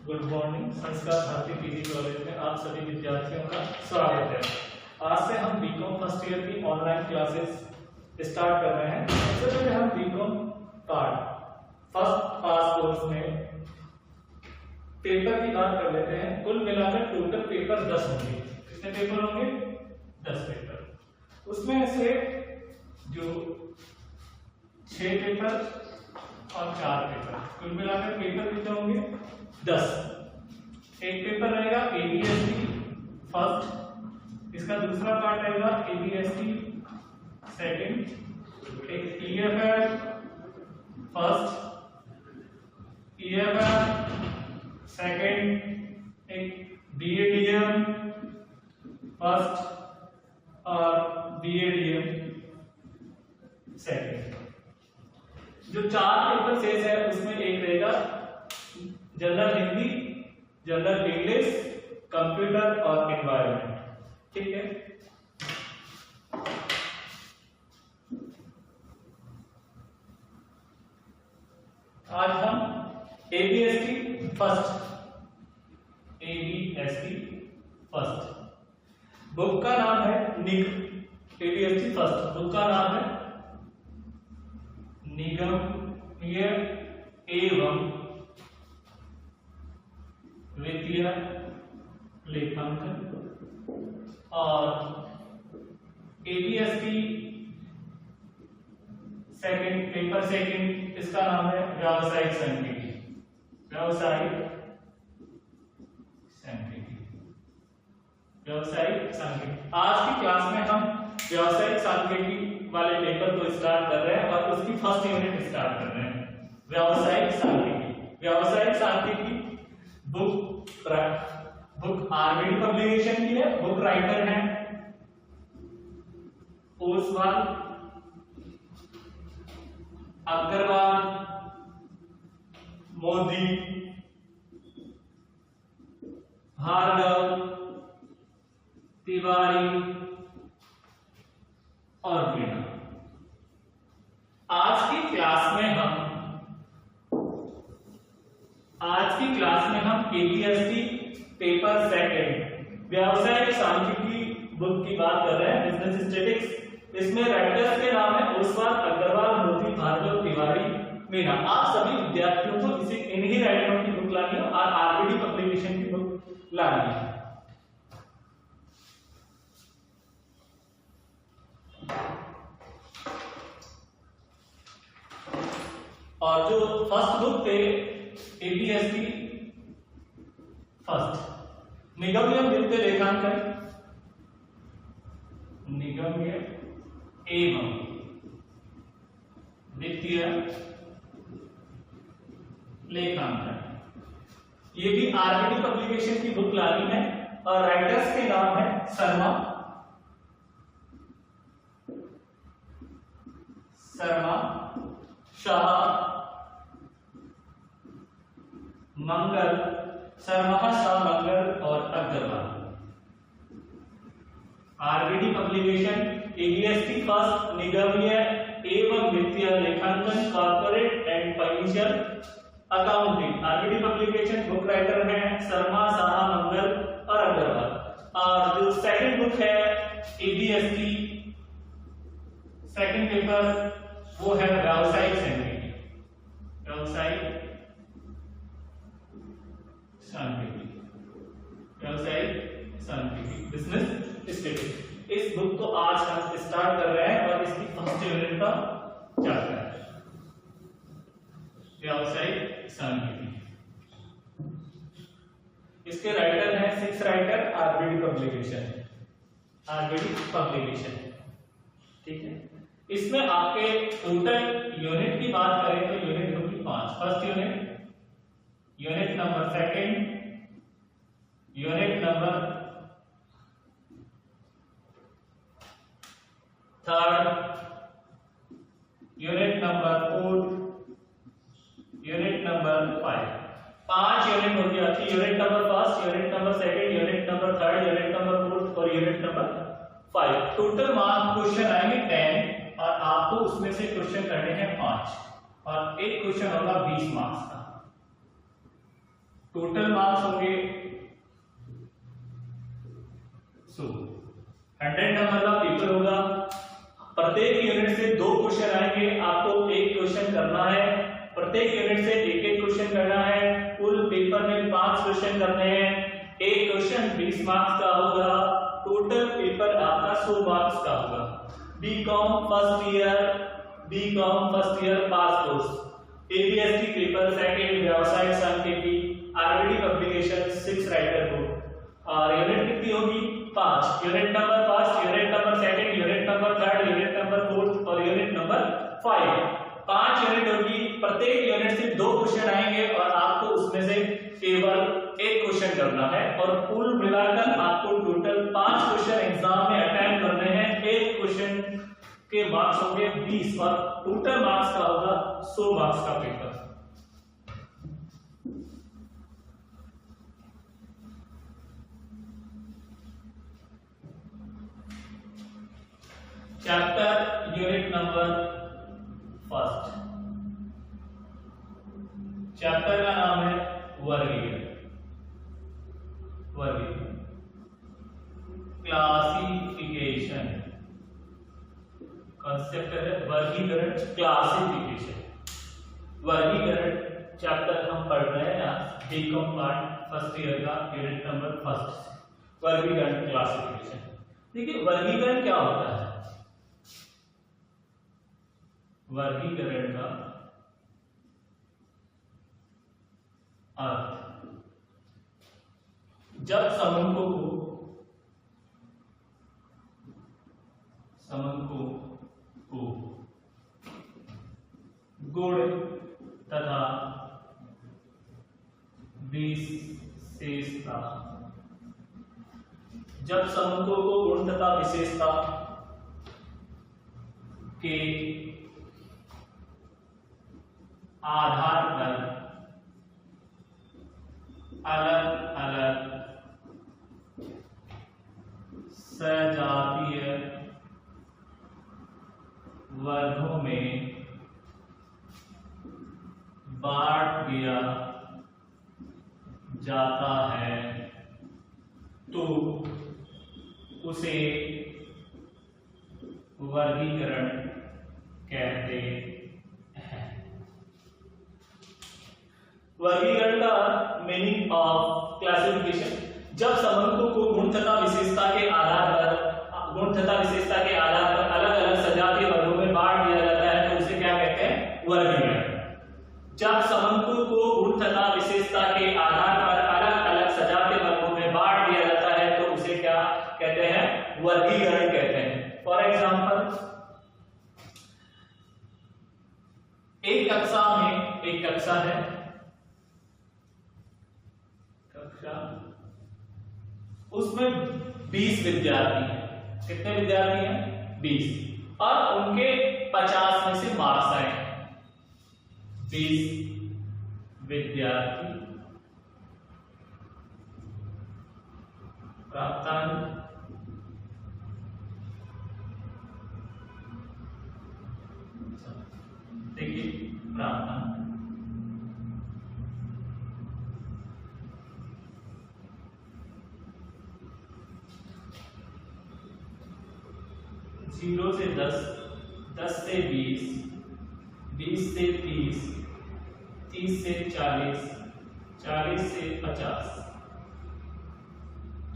Good morning. संस्कार Bharti PG college में आप सभी विद्यार्थियों का स्वागत है। आज से हम बीकॉम फर्स्ट ईयर की ऑनलाइन क्लासेस स्टार्ट कर रहे हैं। सबसे पहले हम BCom part first pass course में पेपर की बात कर लेते हैं। कुल मिलाकर टोटल पेपर 10 होंगे। कितने पेपर होंगे? 10 पेपर। उसमें से जो 6 पेपर और 4 पेपर, कुल मिलाकर पेपर कितने होंगे? 10। एक पेपर रहेगा एबीएसटी फर्स्ट, इसका दूसरा पार्ट रहेगा एबीएसटी सेकंड, एक ईएफएल फर्स्ट, ईएफएल सेकंड, एक बीएडीएम फर्स्ट और बीएडीएम सेकंड। जो 4 पेपर शेष है उसमें एक रहेगा general Hindi, general English, computer और एनवायरनमेंट। ठीक है। आज हम एबीएसटी फर्स्ट बुक का नाम है निग। एबीएसटी फर्स्ट बुक का नाम है निगमीय एवं वित्तीय लेखांकन, और एबीएसटी सेकंड पेपर सेकंड, इसका नाम है व्यावसायिक सांख्यिकी। व्यावसायिक सांख्यिकी। आज की क्लास में हम व्यावसायिक सांख्यिकी वाले पेपर को स्टार्ट कर रहे हैं और उसकी फर्स्ट यूनिट स्टार्ट कर रहे हैं। व्यावसायिक सांख्यिकी बुक आरबीडी पब्लिकेशन की है। बुक राइटर है ओसवाल, अग्रवाल, मोदी, भार्गव, तिवारी और मीना। आज की क्लास में हम एबीएसटी पेपर सेकंड व्यावसायिक सांख्यिकी बुक की बात कर रहे हैं, बिजनेस स्टैटिस्टिक्स। इसमें राइटर्स के नाम है ओसवाल, अग्रवाल, मोदी, भार्गव, तिवारी, मीना। आप सभी विद्यार्थियों को इन्हीं राइटरों की बुक लानी है और आरबीडी पब्लिकेशन की बुक लानी है। और जो फर्स्ट बुक थे एबीएसटी फर्स्ट निगमीय वित्तीय लेखांकन, निगमीय एवं वित्तीय लेखांकन, ये भी आरबीडी पब्लिकेशन की बुक लानी है और राइटर्स के नाम है शर्मा, शाह, मंगल, मंगल और अग्रवाल। आरबीडी पब्लिकेशन एबीएसटी फर्स्ट निगमीय एवं वित्तीय लेखांकन, corporate and financial accounting. RBD publication book writer हैं शर्मा, शाह, मंगल और अग्रवाल। और जो सेकंड बुक है एबीएसटी सेकंड पेपर, वो है व्यावसायिक सांख्यिकी बिजनेस स्टैटिस्टिक्स। इस बुक को आज हम स्टार्ट कर रहे हैं और इसकी फर्स्ट यूनिट का चैप्टर है व्यावसायिक सांख्यिकी। इसके राइटर हैं 6 राइटर, आरबीडी पब्लिकेशन। ठीक है। इसमें आपके टोटल यूनिट की बात करें तो यूनिट होगी 5। First unit number second, unit number third, unit number fourth, unit number 5। 5 unit होगी आपकी। Unit number first, unit number second, unit number third, unit number fourth और unit number 5। Total mark question आएंगे 10 और आपको उसमें से question करने हैं 5 और एक क्वेश्चन होगा 20 मार्क्स का। टोटल मार्क्स होंगे 100 नंबर का पेपर होगा। प्रत्येक यूनिट से 2 क्वेश्चन आएंगे, आपको एक क्वेश्चन करना है। प्रत्येक यूनिट से एक एक क्वेश्चन करना है। कुल पेपर में 5 क्वेश्चन करने हैं। एक क्वेश्चन 20 मार्क्स का होगा। टोटल पेपर आपका 100 मार्क्स का होगा। बीकॉम फर्स्ट ईयर पास कोर्स, एबीएसटी पेपर सेकंड, व्यवसाय सांख्यिकी, आरबीडी पब्लिकेशन 6 राइटर बुक। और यूनिट कितनी होगी? 5। Unit number first, unit number second, unit number third, unit number fourth और यूनिट नंबर 5। 5 यूनिट होगी। प्रत्येक यूनिट से 2 क्वेश्चन आएंगे और आपको उसमें से केवल एक क्वेश्चन करना है। और कुल मिलाकर आपको टोटल 5 क्वेश्चन एग्जाम में अटेम्प्ट करने हैं। एक क्वेश्चन के मार्क्स होंगे 20 और टोटल मार्क्स का होगा 100 मार्क्स का paper. Chapter unit number first, chapter का नाम है वर्गीकरण। क्लासिफिकेशन, कॉन्सेप्ट है वर्गीकरण, क्लासिफिकेशन। वर्गीकरण चैप्टर हम पढ़ रहे हैं आज बीकॉम पार्ट फर्स्ट ईयर का यूनिट नंबर फर्स्ट, वर्गीकरण क्लासिफिकेशन। देखिए वर्गीकरण क्या होता है? वर्गीकरण का अर्थ, जब समूहों को गुण तथा विशेषता, जब समूहों को गुण तथा विशेषता के आधार पर अलग अलग सजातीय वर्गों में बांट दिया जाता है तो उसे वर्गीकरण कहते हैं। वर्गीकरण का मीनिंग ऑफ क्लासिफिकेशन, जब समूहों को गुण तथा विशेषता के आधार पर अलग अलग सजातीय वर्गों में बांट दिया जाता है तो उसे क्या कहते हैं? वर्गीकरण। जब समूहों को गुण तथा विशेषता के आधार पर अलग अलग सजातीय वर्गों में बांट दिया जाता है तो उसे क्या कहते हैं? वर्गीकरण कहते हैं। फॉर एग्जाम्पल, एक कक्षा है, उसमें 20 विद्यार्थी हैं। कितने विद्यार्थी हैं? 20। और उनके 50 में से मार्क्स आए। 20 विद्यार्थी प्राप्तांक 0 से 10, 10 से 20, 20 से 30, 30 से 40, 40 से 50,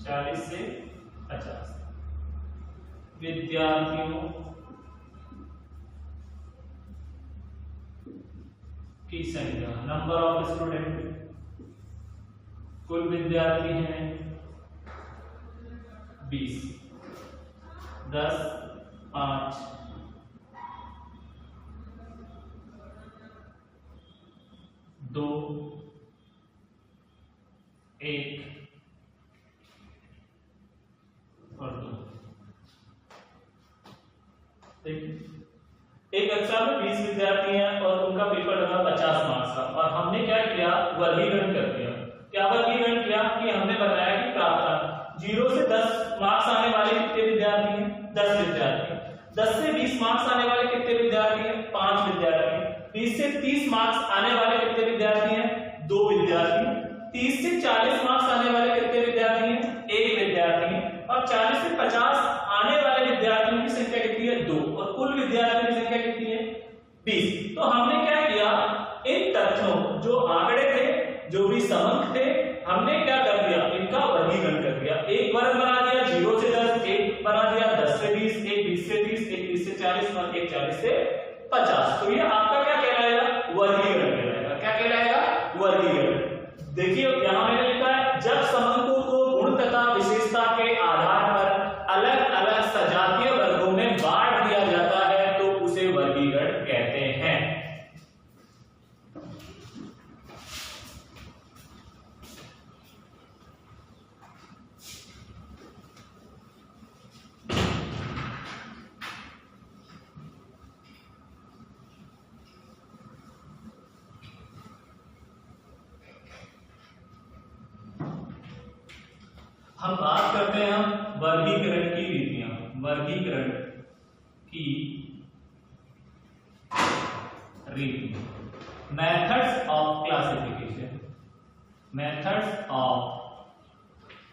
40 से 50 विद्यार्थियों की संख्या, नंबर ऑफ स्टूडेंट, कुल विद्यार्थी हैं 20, 10, 5, 2, 1 और 2। एक कक्षा में 20 विद्यार्थी हैं और उनका पेपर लगा 50 मार्क्स का। और हमने क्या किया? वर्गीकरण कर दिया। क्या वर्गीकरण किया कि हमने बताया कि प्राप्तांक 0 से 10 मार्क्स आने वाले कितने विद्यार्थी हैं? 10 विद्यार्थी। 10 से 20 मार्क्स आने वाले कितने विद्यार्थी हैं? 5 विद्यार्थी। 20 से 30 मार्क्स आने वाले कितने विद्यार्थी हैं? 2 विद्यार्थी। 30 से 40 मार्क्स आने वाले कितने विद्यार्थी हैं? एक विद्यार्थी है। और 40 से 50 आने वाले विद्यार्थियों की संख्या कितनी है? 2। और कुल विद्यार्थियों की संख्या कितनी है? 20। तो हमने क्या किया, इन तथ्यों जो आंकड़े थे, जो भी समंक थे, हमने क्या कर दिया, इनका वर्गीकरण कर दिया। एक वर्ग बना दिया 0 से 10, एक बना दिया 10 से 20, एक 20 से 30, एक 30 से 40 और एक 40 से 50। तो ये आपका क्या कहलाएगा? वर्गीकरण कहलाएगा। क्या कहलाएगा? वर्गीकरण। देखिए यहां मैंने लिखा है, जब समंकों को गुण तथा विशेषता के आधार पर अलग अलग सजातीय वर्गों में बांट दिया जाता है तो उसे वर्गीकरण कहते हैं। हम बात करते हैं वर्गीकरण की रीतियां। वर्गीकरण की रीति, methods of classification. Methods of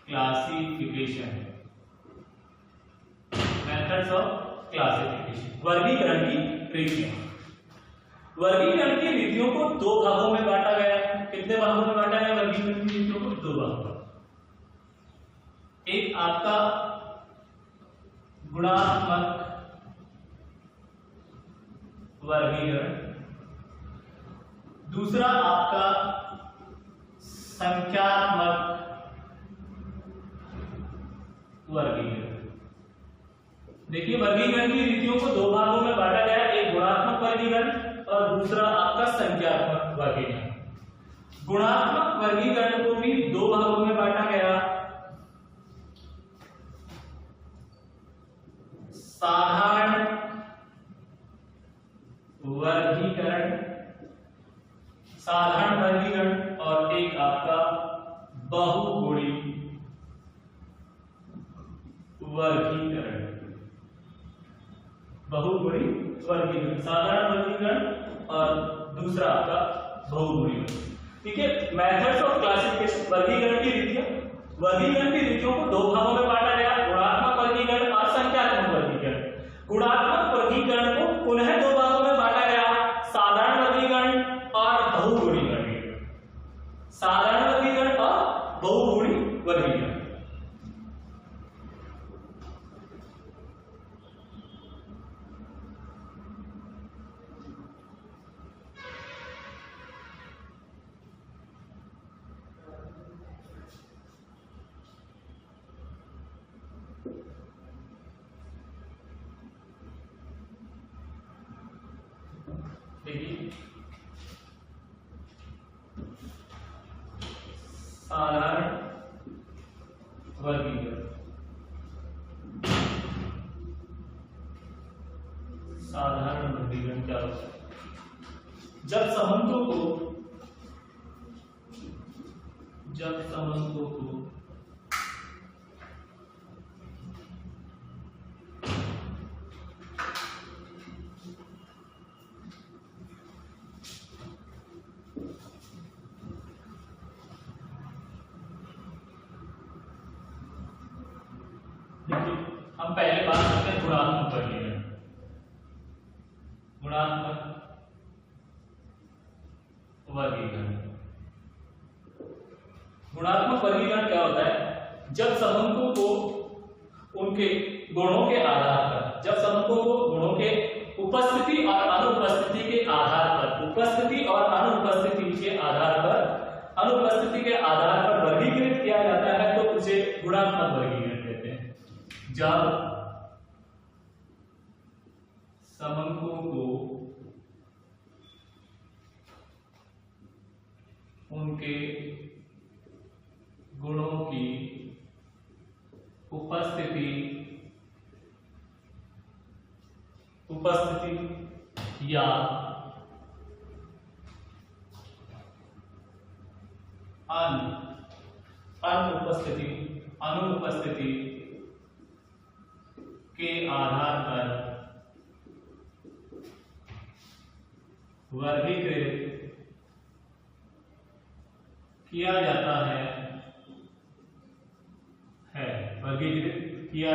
classification. Methods of classification, वर्गीकरण की रीतियां। वर्गीकरण की रीतियों को दो भागों में बांटा गया है। कितने भागों में बांटा गया वर्गीकरण की रीतियों को? दो भागों। एक आपका गुणात्मक वर्गीकरण, दूसरा आपका संख्यात्मक वर्गीकरण। देखिए वर्गीकरण की रीतियों को दो भागों में बांटा गया, एक गुणात्मक वर्गीकरण और दूसरा आपका संख्यात्मक वर्गीकरण। गुणात्मक वर्गीकरण को भी दो भागों में बांटा गया, साधारण वर्गीकरण, साधारण वर्गीकरण और एक आपका बहुगुणी वर्गीकरण। बहुगुणी वर्गीकरण, साधारण वर्गीकरण और दूसरा आपका बहुगुणी। ठीक है, मेथड्स ऑफ क्लासिफिकेशन, वर्गीकरण की रीतियां। वर्गीकरण की रीतियों को दो भागों में बांटा गया, गुणात्मक वर्गीकरण और संख्यात्मक वर्गीकरण। गुणात्मक वर्गीकरण को पुनः दो भागों में बांटा गया, साधारण वर्गीकरण और बहुगुणी वर्गीकरण। साधारण वर्गीकरण और बहुगुणी वर्गीकरण। देखिए साधारण वर्गीकरण, साधारण वर्गीकरण क्या होता है? जब समंकों को हम पहले बात करते हैं गुणात्मक वर्गीकरण। गुणात्मक वर्गीकरण, गुणात्मक वर्गीकरण क्या होता है? जब समंकों को उनके गुणों के आधार पर, जब समंकों को गुणों के उपस्थिति और अनुपस्थिति के आधार पर, उपस्थिति और अनुपस्थिति के आधार पर, अनुपस्थिति के आधार पर वर्गीकृत किया जाता है तो उसे गुणात्मक वर्गीकरण कहते हैं। जब समंकों को उनके गुणों की उपस्थिति या अनुपस्थिति के आधार पर वर्गीकृत किया जाता है वर्गीकृत किया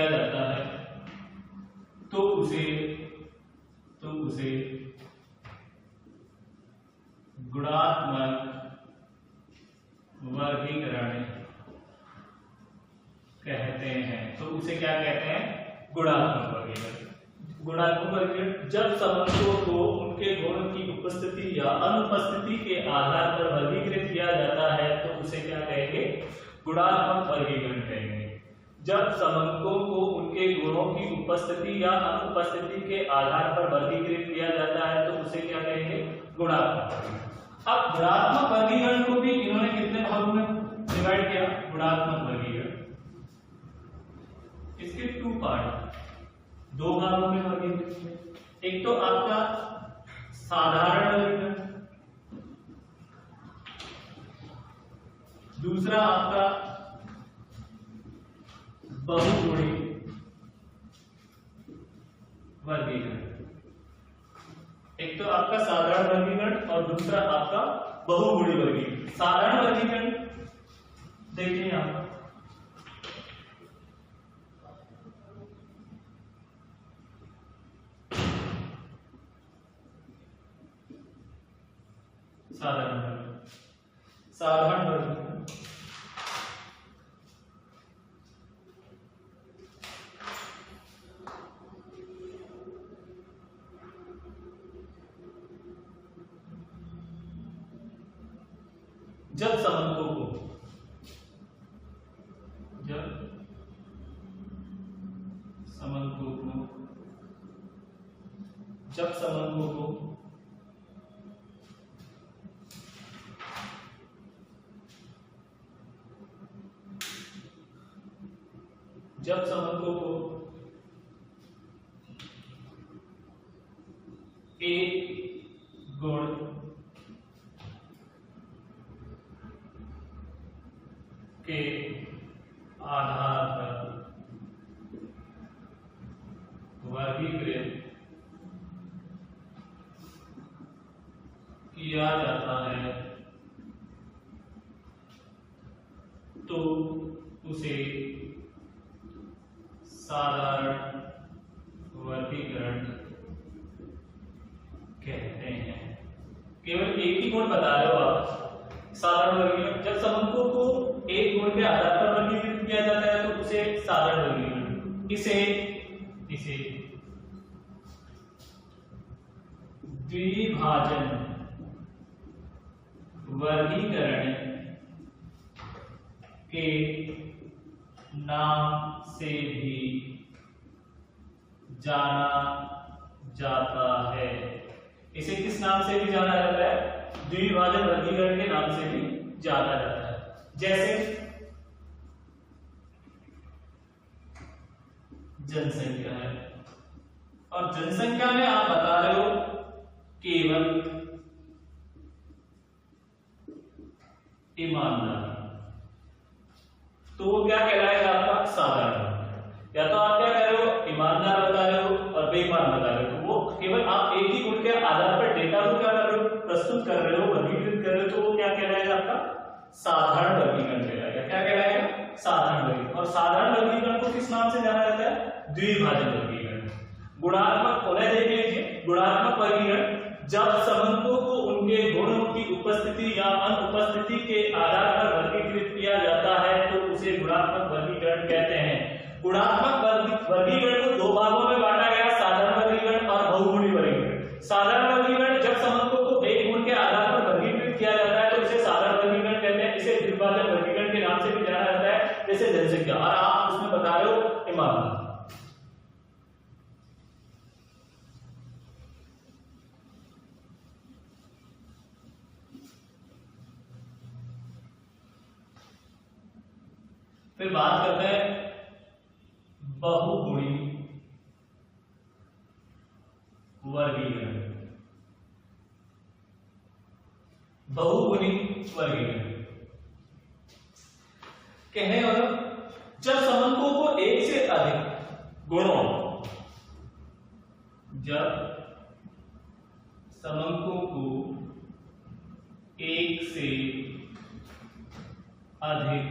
जाता है तो उसे गुणात्मक वर्गीकरण कहते हैं। तो उसे क्या कहते हैं? गुणात्मक वर्गीकरण। जब समंकों को उनके गुणों की उपस्थिति या अनुपस्थिति के आधार पर वर्गीकृत किया जाता है तो उसे क्या कहेंगे? गुणात्मक वर्गीकरण कहेंगे। जब समंकों को उनके गुणों की उपस्थिति या अनुपस्थिति के आधार पर वर्गीकृत किया जाता है तो उसे क्या कहेंगे? गुणात्मक वर्गीकरण। अब गुणात्मक वर्गीकरण को भी इन्होंने कितने भागों में डिवाइड किया? गुणात्मक वर्गीकरण इसके 2 पार्ट, 2 भागों में वर्गीकृत किया। एक तो आपका साधारण वर्गीकरण, दूसरा आपका बहुगुणी वर्गीकरण। एक तो आपका साधारण वर्गीकरण और दूसरा आपका बहुगुणी वर्गीकरण। साधारण वर्गीकरण देखिए यहां पर साधारण वर्गीकरण जब समंकों को एक गुण के आधार पर वर्गीकृत किया जाता है तो उसे साधारण वर्गीकरण कहते हैं। केवल एक ही गुण बता रहे हो आप। साधारण वर्गीकरण जब समंकों को एक गुण के आधार पर वर्गीकृत किया जाता है तो उसे साधारण वर्गीकरण, इसे द्विभाजन वर्गीकरण के नाम से भी जाना जाता है। इसे किस नाम से भी जाना जाता है? द्विभाजन वर्गीकरण के नाम से भी जाना जाता है। जैसे जनसंख्या है और जनसंख्या में आप बता रहे हो केवल ईमानदार, तो वो क्या कहलाएगा? आपका साधारण। या तो आप क्या कह रहे हो? ईमानदार बता रहे हो और बेईमान बता रहे हो, तो वो केवल आप एक ही गुण के आधार पर डेटा को क्या कर रहे हो? प्रस्तुत कर रहे हो, वर्गीकृत कर रहे हो, तो वो क्या कहलाएगा? आपका साधारण वर्गीकरण कहलाएगा। क्या कहलाएगा? साधारण वर्गीकरण। और साधारण वर्गीकरण को किस नाम से जाना जाता है? द्विभाजन वर्गीकरण। गुणात्मक उन्हें देख लीजिए। गुणात्मक वर्गीकरण जब समंकों को उनके गुणों की उपस्थिति या अनुपस्थिति के आधार पर वर्गीकृत किया जाता है तो उसे गुणात्मक वर्गीकरण कहते हैं। गुणात्मक वर्गीकरण को 2 भागों में बांटा गया, साधारण वर्गीकरण और बहुगुणी वर्गीकरण। साधारण वर्गीकरण जब समंकों को एक गुण के आधार पर वर्गीकृत किया जाता है तो इसे साधारण वर्गीकरण कहते हैं। इसे द्विभाजन वर्गीकरण के नाम से भी जाना जाता है, जैसे जनसंख्या। और आप उसमें बता रहे हो ईमानदार। फिर बात करते हैं बहुगुणी वर्गीकरण। बहुगुणी वर्गीकरण कहने वाला जब समंकों को एक से अधिक गुणों जब समंकों को एक से अधिक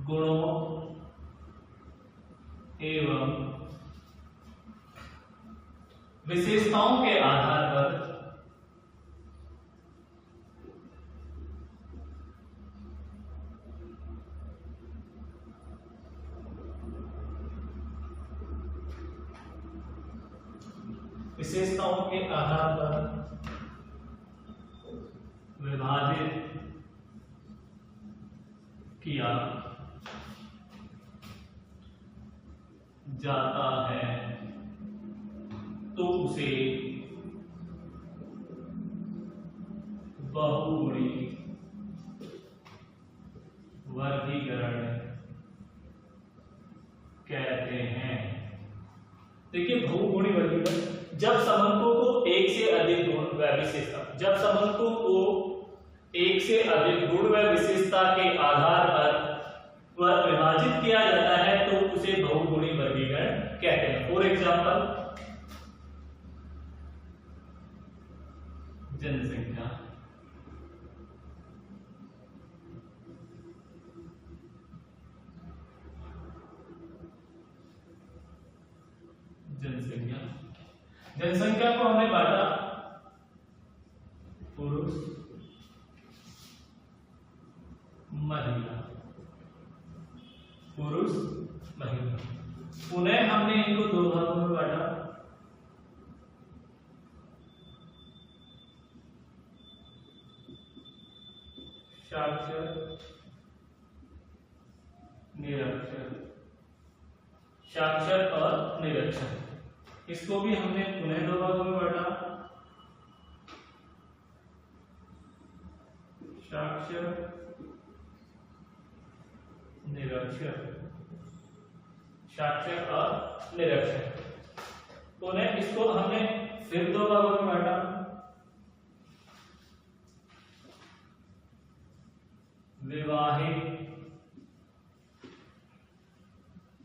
गुणों एवं विशेषताओं के आधार पर विभाजित किया जाता है तो उसे बहुगुणी वर्गीकरण कहते हैं। देखिए बहुगुणी वर्गीकरण, जब समंकों को एक से अधिक गुण व विशेषता, जब समंकों को एक से अधिक गुण व विशेषता के आधार पर विभाजित किया जाता है तो उसे बहुगुणी वर्गीकरण कहते हैं। फॉर एग्जांपल जनसंख्या, जनसंख्या को हमने बांटा पुरुष महिला, पुरुष महिला। पुनः हमने इनको दो भागों में बांटा, साक्षर निरक्षर, साक्षर और निरक्षर। इसको भी हमने पुनः दो भागों में बांटा, साक्षर निरक्षर, साक्षर और निरक्षर। पुनः इसको हमने फिर दो भागों में बांटा, विवाहित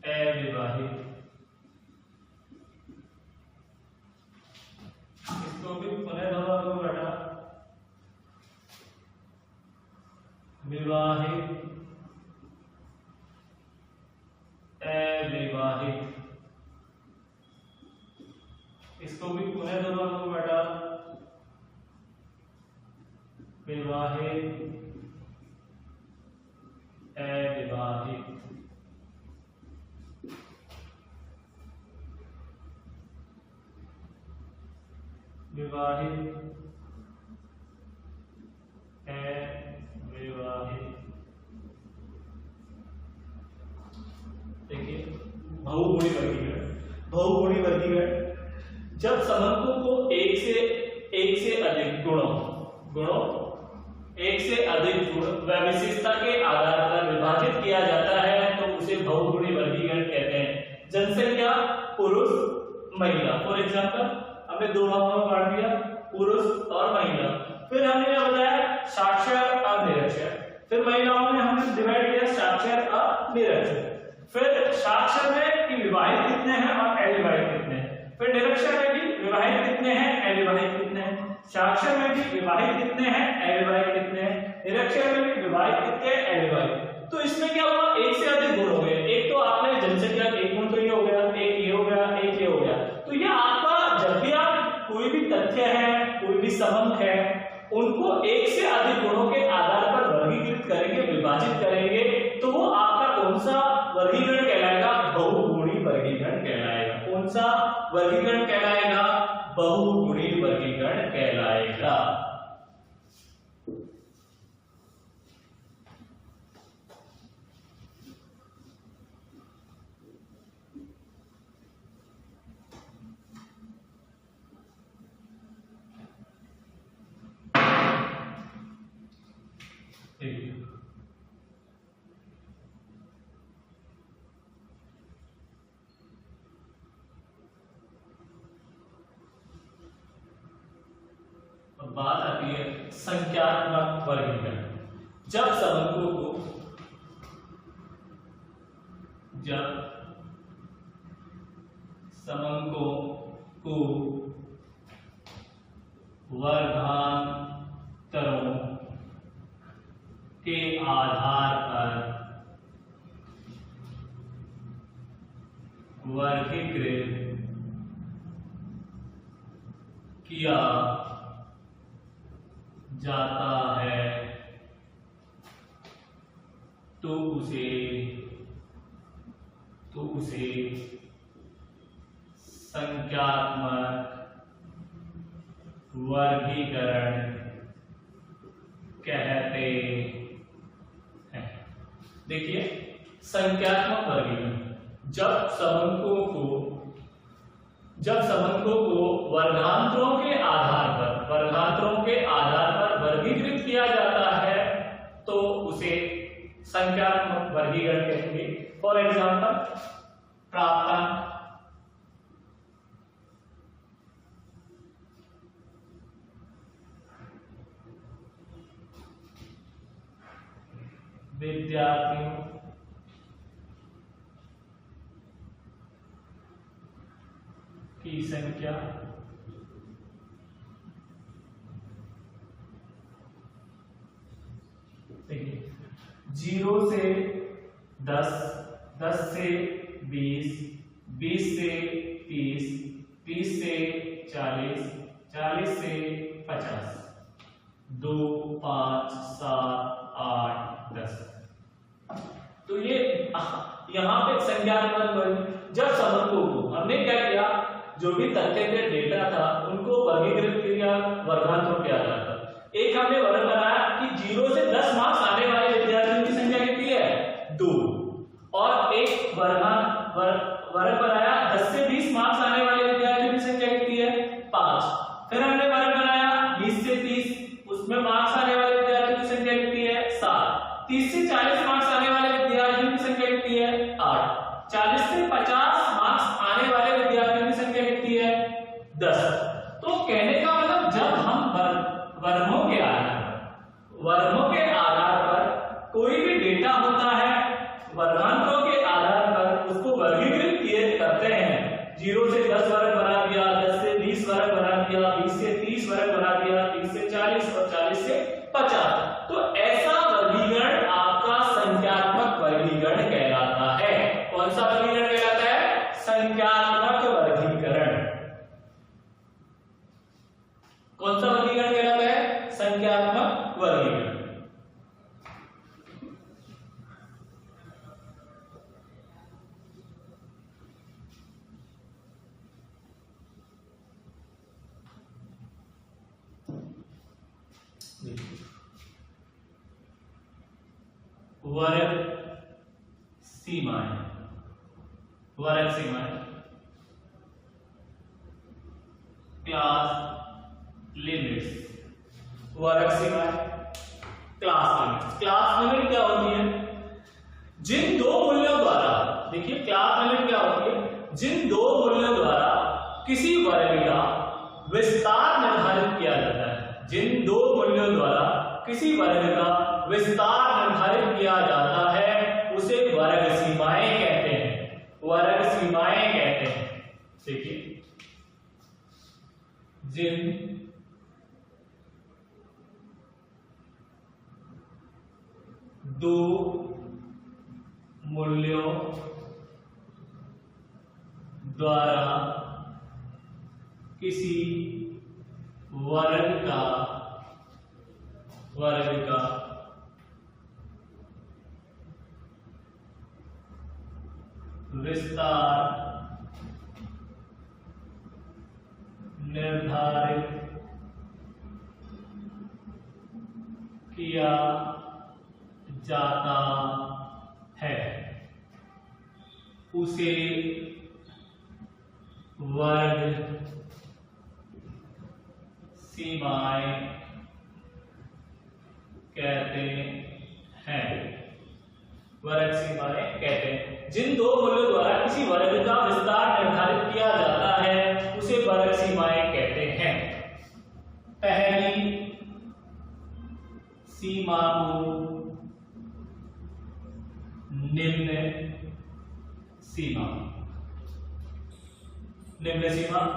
अविवाहित। इसको भी पुनः दो भागों में बांटा, विवाहित अविवाहित। इसको भी पुनः दो भागों में बांटा, विवाहित अविवाहित। विवाहित अविवाहित। देखिए बहुगुणी वर्गीकरण, बहुगुणी वर्गीकरण जब समंकों को एक से अधिक एक से अधिक गुण व विशेषता के आधार पर विभाजित किया जाता है तो उसे बहुगुणी वर्गीकरण कहते हैं। जनसंख्या पुरुष महिला, फॉर एग्जांपल हमने दो भागों में बांट दिया, पुरुष और महिला। फिर हमने क्या बताया, साक्षर और निरक्षर। फिर महिलाओं में हमने डिवाइड किया साक्षर और निरक्षर। फिर साक्षर में कि विवाहित कितने हैं और अविवाहित कितने हैं। फिर निरक्षर में भी विवाहित कितने हैं, अविवाहित कितने हैं। साक्षर में भी विवाहित कितने हैं, अविवाहित कितने हैं। निरक्षर में भी विवाहित कितने हैं, अविवाहित। तो इसमें क्या हुआ, एक से अधिक गुण हो गए। एक तो आपने जनसंख्या एक गुण तो ये हो गया, एक ये हो गया, एक ये हो गया। तो ये आपका जब भी आप कोई भी तथ्य है, कोई भी समंक है, उनको एक से अधिक गुणों के आधार पर वर्गीकृत करेंगे, विभाजित करेंगे, तो वो आपका कौन सा वर्गीकरण कहलाएगा, बहुगुणी वर्गीकरण कहलाएगा। कौन सा वर्गीकरण कहलाएगा, बहुगुणी वर्गीकरण कहलाएगा। बात आती है संख्यात्मक वर्गीकरण। जब समंकों को वर्गान उत्तरों के आधार पर वर्गीकृत किया जाता है तो उसे संख्यात्मक वर्गीकरण कहते हैं। देखिए, संख्यात्मक वर्गीकरण जब समंकों को वर्गांतरों के आधार पर वर्गीकृत किया जाता है तो उसे संख्यात्मक वर्गीकरण कहेंगे। फॉर एग्जाम्पल, प्राप्तांक, विद्यार्थियों की संख्या, देखिए 0 से 10, 10 से 20, 20 से 30, 30 से 40, 40 से 50, 2, 5, 7, 8, 10। तो ये यहाँ पे संख्यात्मक वर्ग, जब समंकों को हमने क्या किया, जो भी तथ्य के डेटा था उनको वर्गीकृत किया वर्गांतरों के आधार पर। एक हमने वर्ग बनाया कि 0 से 10 मार्क्स आने वाले विद्यार्थियों की संख्या कितनी है, 2, और एक वर्ग बनाया 10 से 20 मार्क्स आने वाले विद्यार्थियों की संख्या कितनी है, 5। फिर हमने वर्ग बनाया 20 से 30, उसमें मार्क्स आने वाले विद्यार्थियों की संख्या कितनी है, 7। 30 से 40 मार्क्स आने वाले विद्यार्थियों की संख्या कितनी है, 8। 40 से 50 मार्क्स आने वाले विद्यार्थियों की संख्या कितनी है, 10। तो कहने का मतलब, जब हम वर्गों के आधार पर कोई भी डेटा होता है, वर्गांतरों के आधार पर उसको वर्गीकृत करते हैं। 0 से 10 वर्ग बना दिया, 10 से 20 वर्ग बना दिया, 20 से 30 वर्ग बना दिया, 30 से 40 और 40 से 50। तो ऐसा वर्गीकरण आपका संख्यात्मक वर्गीकरण कहलाता है। कौन सा वर्गीकरण कहलाता है, संख्यात्मक वर्गीकरण। कौन सा वर्गीकरण कहलाता है, संख्यात्मक वर्गीकरण। वर्ग सीमाएं, क्लास लिमिट्स, वर्ग सीमाएं, क्लास लिमिट क्या होती है, जिन दो मूल्यों द्वारा, देखिए क्लास लिमिट क्या होती है, जिन दो मूल्यों द्वारा किसी वर्ग का विस्तार निर्धारित किया जाता है। जिन दो मूल्यों द्वारा किसी वर्ग का विस्तार निर्धारित किया जाता है उसे वर्ग सीमाएं कहते हैं, वर्ग सीमाएं कहते हैं। देखिए, जिन दो मूल्यों द्वारा किसी वर्ग का विस्तार निर्धारित किया जाता है उसे वर्ग सीमाएं कहते हैं, वर्ग सीमाएं कहते हैं। जिन दो मूल्यों द्वारा किसी वर्ग का विस्तार निर्धारित किया जाता है उसे वर्ग सीमाएं कहते हैं। पहली सीमा को निम्न सीमा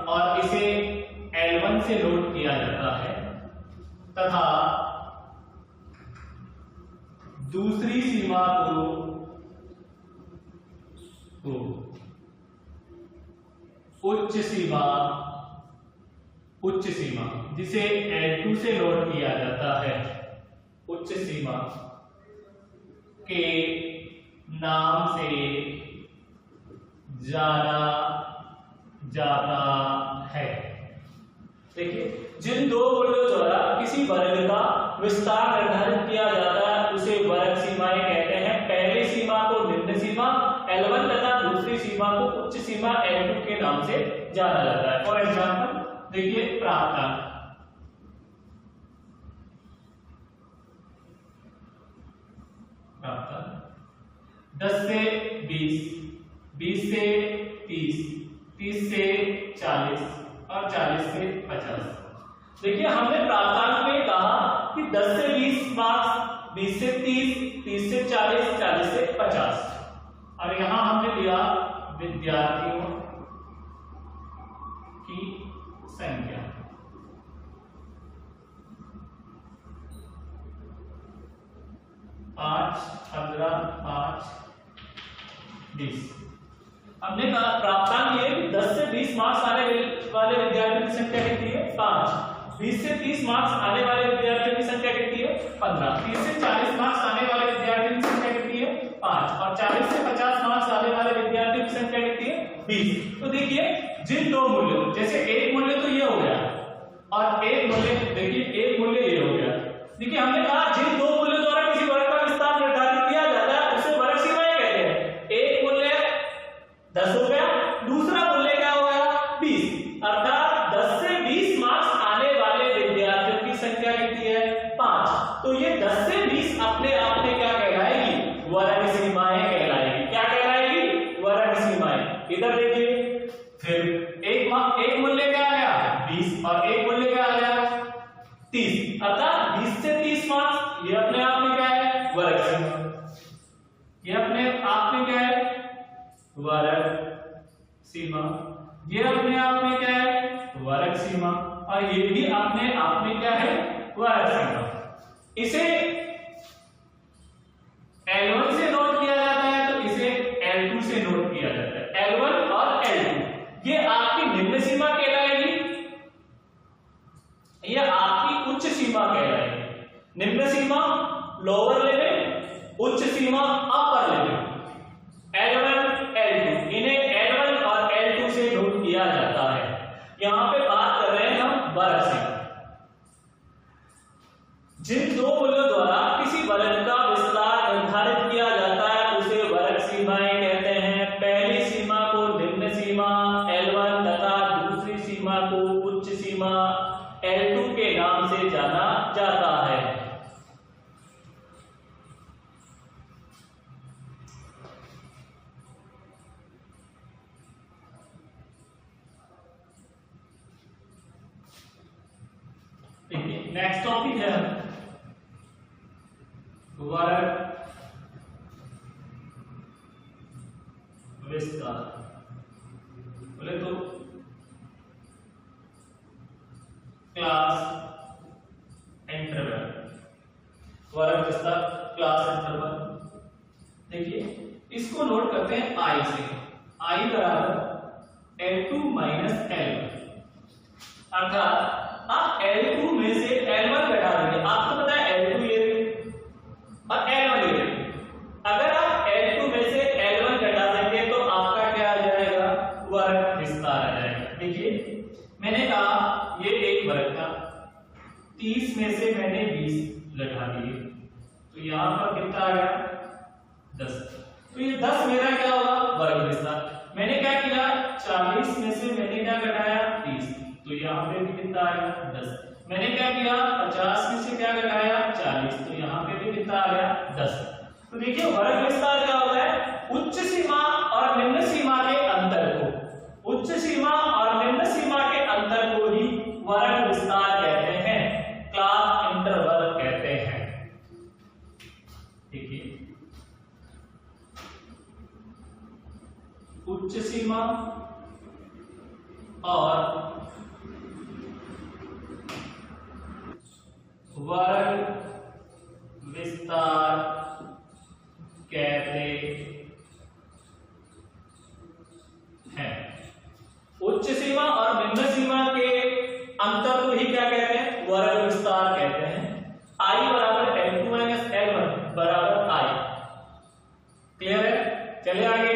और इसे L1 से नोट किया जाता है। तथा दूसरी सीमा को उच्च सीमा जिसे L2 से नोट किया जाता है, उच्च सीमा के नाम से जाना जाता है। देखिए, जिन दो मूल्यों द्वारा किसी वर्ग का विस्तार निर्धारित किया जाता है उसे वर्ग सीमाएं कहते हैं। पहली सीमा को निम्न सीमा L1 तथा दूसरी सीमा को उच्च सीमा L2 के नाम से जाना जाता है। फॉर एग्जाम्पल देखिए, प्राप्तांक 10 से 20, 20 से 30, 30 से 40 और 40 से 50। देखिए, हमने प्राप्तांक में कहा कि 10 से 20 मार्क्स, 20 से 30, 30 से 40, 40 से 50, और यहां हमने लिया विद्यार्थियों की संख्या। पांच, 15, 5, 20। हमने कहा प्राप्तांक ये 10 से 20 मार्क्स आने वाले विद्यार्थियों की संख्या कितनी है? 5। 20 से 30 मार्क्स आने वाले विद्यार्थियों की संख्या कितनी है? 15। 30 से 40 मार्क्स आने वाले विद्यार्थियों की संख्या कितनी है? 5। और 40 से 50 मार्क्स आने वाले विद्यार्थियों की संख्या कितनी है? 20। तो देखिए, जिन दो मूल्यों, जैसे एक मूल्य तो ये हो गया और एक मूल्य, देखिए एक मूल्य ये हो गया। देखिए, हमने कहा जिन दो मूल्यों द्वारा किसी वर्ग का विस्तार निर्धारित किया जाता है उसे वर्ग सीमाएं कहते हैं। एक मूल्य 10 हो गया, दूसरा मूल्य क्या हो गया? 20। अर्थात 10 से 20 मार्क्स आने वाले विद्यार्थियों की संख्या कितनी है? 5। तो ये 10 से 20 अपने आप में क्या कहलाएगी? वर्ग सीमाएं कहलाएगी। क्या कहलाएगी? वर्ग सीमाएं। इधर देखिए, फिर एक मूल्य क्या आ गया? 20, और एक मूल्य क्या आ गया? 30। अर्थात 20 से 30 मार्क्स ये अपने आप में क्या है? वर्ग सीमा। ये अपने आप में क्या है? वर्ग सीमा। ये अपने आप में क्या है? वर्ग सीमा। और ये भी अपने आप में क्या है? वर्ग सीमा। इसे L1 से नोट किया जाता है तो इसे L2 से नोट किया जाता है। L1 और L2 ये आपकी निम्न सीमा कहलाएगी, ये आपकी उच्च सीमा कहलाएगी। निम्न सीमा लोअर लिमिट, उच्च सीमा अपर लिमिट। L1 L2 इन्हें L1 और L2 से नोट किया जाता है। यहां पे बात कर रहे हैं हम वर्ग सीमा। जिन दो मूल्यों द्वारा किसी वर्ग का विस्तार निर्धारित किया जाता है उसे वर्ग सीमाएं कहते हैं। पहली सीमा को निम्न सीमा L1 तथा दूसरी सीमा को उच्च सीमा L2 के नाम से जाना जाता है। नेक्स्ट टॉपिक है वर्ग विस्तार। बोले तो क्लास इंटरवल, वर्ग विस्तार क्लास इंटरवल। देखिए, इसको नोट करते हैं I से। I बराबर L2 माइनस L1। अर्थात आप L2 में से L1 घटा देंगे। आपको पता है L2 ये और L1 ये। अगर आप L2 में से L1 घटा देंगे तो आपका क्या आ जाएगा? वर्ग विस्तार आ जाएगा। देखिए, मैंने कहा ये एक वर्ग था, 30 में से मैंने 20 घटा दिए तो यहां पर कितना आ गया? 10। तो ये 10 मेरा क्या होगा? वर्ग विस्तार। मैंने क्या किया? 40 में से मैंने क्या घटाया? 30, तो यहाँ पे भी कितना आया? 10। मैंने क्या किया? 50 में से क्या घटाया? 40, तो यहाँ पे भी कितना आ गया? 10। तो देखिए, वर्ग विस्तार क्या होता है? उच्च सीमा और निम्न सीमा के अंतर को, उच्च सीमा और निम्न सीमा के अंतर को ही वर्ग विस्तार कहते हैं, क्लास इंटरवल कहते हैं। देखिए, उच्च सीमा और वर्ग विस्तार कहते हैं। उच्च सीमा और निम्न सीमा के अंतर को ही क्या कहते हैं? वर्ग विस्तार कहते हैं। I बराबर L2 माइनस L1 बराबर I। क्लियर है? चलिए आगे।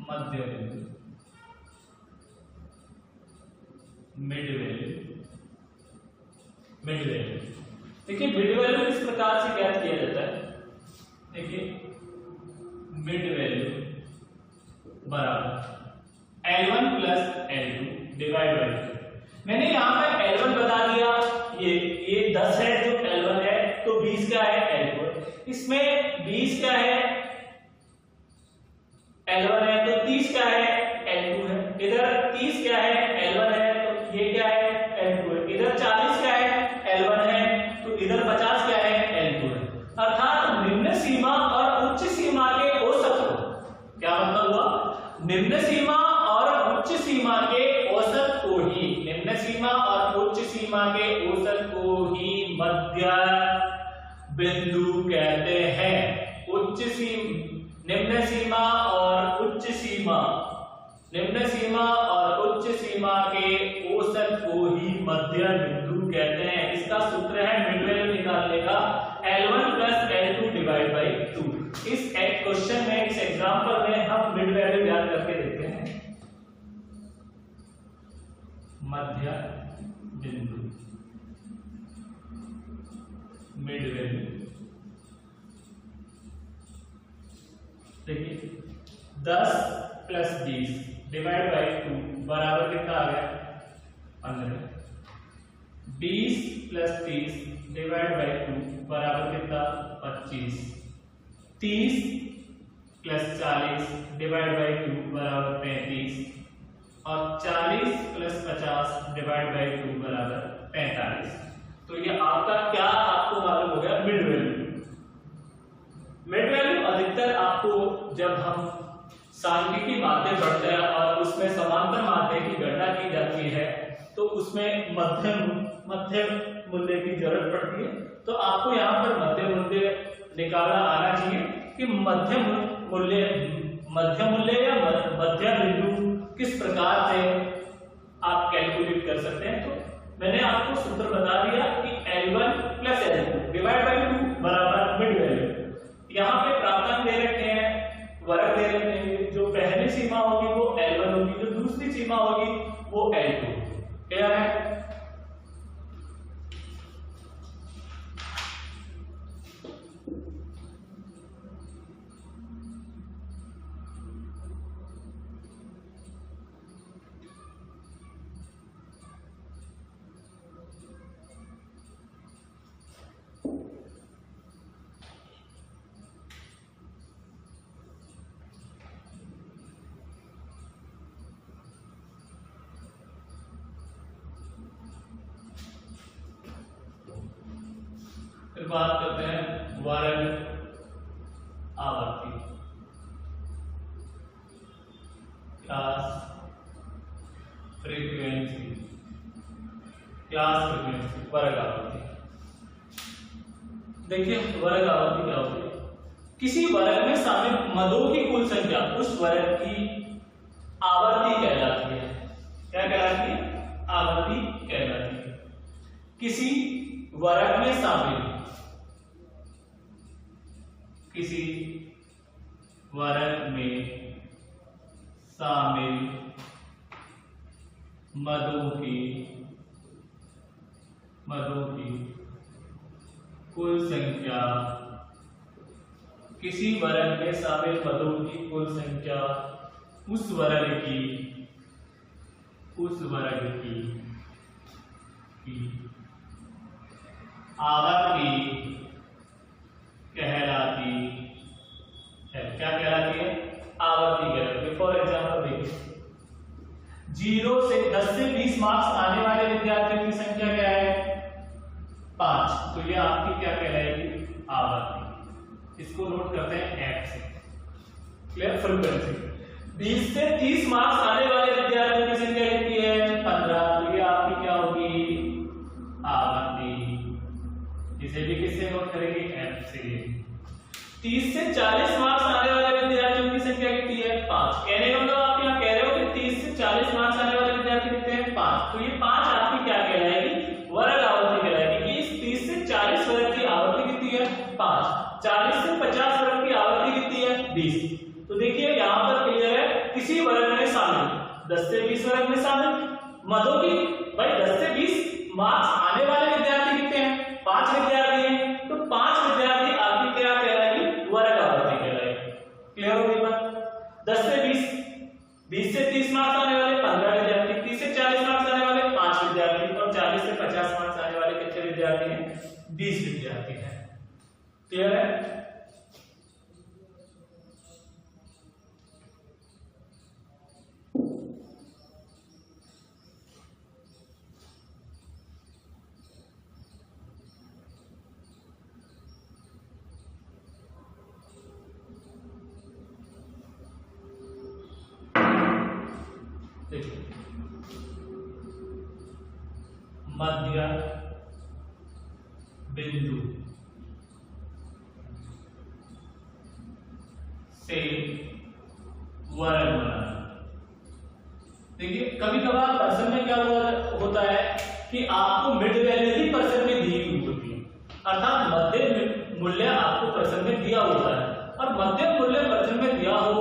मध्य बिंदु, मिड वैल्यू। मिड वैल्यू देखिए, मिड वैल्यू किस प्रकार से ज्ञात किया जाता है? देखिए, मिड वैल्यू बराबर L1 plus L2 divide by. मैंने यहां पर L1 बता दिया, ये 10 है जो L1 है, तो 20 क्या है? L2। इसमें 20 क्या है? L1 है, तो 30 क्या है? L2 है। इधर 30 क्या है? L1 है, तो ये क्या है? L2 है। इधर 40 क्या है? L1 है, तो इधर 50 क्या है? L2 है। अर्थात निम्न सीमा और उच्च सीमा के औसत को, क्या मतलब हुआ? निम्न सीमा और उच्च सीमा के औसत को ही, निम्न सीमा और उच्च सीमा के औसत को ही मध्य बिंदु कहते हैं। उच्च सीमा, निम्न सीमा और उच्च सीमा, निम्न सीमा और उच्च सीमा के औसत को ही मध्य बिंदु कहते हैं। इसका सूत्र है मिड वैल्यू निकालने का, L1 plus L2 divide by 2। इस क्वेश्चन में, इस एग्जांपल में हम मिड वैल्यू याद करके देखते हैं। मध्य बिंदु, मिड वैल्यू। देखिए, 10 प्लस 20 डिवाइड बाई 2 बराबर कितना आ गया? 15। 20 प्लस 30 डिवाइड बाई 2 बराबर कितना? 25। 30 प्लस 40 डिवाइड बाई 2 बराबर 35 और 40 प्लस 50 डिवाइड बाई 2 बराबर 45। तो ये आपका क्या आपको मालूम हो गया? Mid value. मिड वैल्यू अधिकतर आपको जब हम सांख्यिकी माध्य पढ़ते हैं और उसमें समांतर माध्य की गणना की जाती है, तो उसमें मध्य मूल्य की जरूरत पड़ती है। तो आपको यहाँ पर मध्य मूल्य निकालना आना चाहिए कि मध्य मूल्य या मध्य बिंदु किस प्रकार से आप कैलकुलेट कर सकते हैं। तो मैंने आपको सूत्र बता दिया कि L1 plus L2 divide by 2 बराबर मिड वैल्यू। यहाँ पे प्राप्तांक दे रखे हैं, वर्ग दे रखे हैं। जो पहली सीमा होगी वो L1 होगी, जो दूसरी सीमा होगी वो L2। क्लियर है? फिर बात करते हैं वर्ग आवर्ती, क्लास फ्रीक्वेंसी, वर्ग आवर्ती। देखिए, वर्ग आवर्ती क्या होती है? किसी वर्ग में शामिल मदों की कुल संख्या उस वर्ग की आवर्ती कहलाती है। क्या कहलाती है? आवर्ती कहलाती है। किसी वर्ग में शामिल, किसी वर्ग में शामिल मदों की कुल संख्या, किसी वर्ग में शामिल मदों की कुल संख्या उस वर्ग की आवर्ती कहलाती है। क्या कहलाती है? आवर्ती कहलाती है। फॉर एग्जाम्पल देखिए 0 से 10 से 20 मार्क्स आने वाले विद्यार्थियों की संख्या क्या है? 5। तो ये आपकी क्या कहलाएगी? आवर्ती। इसको नोट करते हैं F से। क्लियर? फ्रीक्वेंसी। 20 से 30 मार्क्स आने वाले विद्यार्थियों की संख्या कितनी है? 15। तो ये आपकी क्या होगी? आवर्ती। इसे भी किससे नोट करेंगे? F से। 30 से 40 मार्क्स आने वाले विद्यार्थियों की संख्या कितनी है? 5। कहने का मतलब आप यहाँ कह रहे हो कि 30 से 40 मार्क्स आने वाले विद्यार्थी कितने हैं? 5। तो ये 5 आपकी क्या कहलाएगी? वर्ग आवर्ती कहलाएगी। इस 30 से 40 वर्ग की आवर्ती कितनी है? 5। 40 से 50 वर्ग की आवर्ती कितनी है? 20। तो देखिए यहाँ पर क्लियर है, किसी वर्ग में शामिल 10 से 20 वर्ग में शामिल मदों की भाई 10 से 20 मार्क्स आने वाले विद्यार्थी कितने हैं? 5 विद्यार्थी हैं। तो 5 विद्यार्थी आपकी क्या कहलाएगी? वर्ग आवर्ती कहलाएगी। क्लियर हो गई बात? 10 से 20 से 30 मार्क्स आने वाले 15 विद्यार्थी, 30 से 40 मार्क्स आने वाले 5 विद्यार्थी और 40 से 50 मार्क्स आने वाले कितने विद्यार्थी हैं? 20 विद्यार्थी हैं। क्लियर है? मध्य बिंदु से वर्ग बनाना। देखिए कभी कभार पर्सन में क्या होता है कि आपको मिड वैल्यू ही पर्सन में दी हुई होती है, अर्थात मध्य मूल्य आपको पर्सन में दिया होता है और मध्य मूल्य पर्सन में दिया हो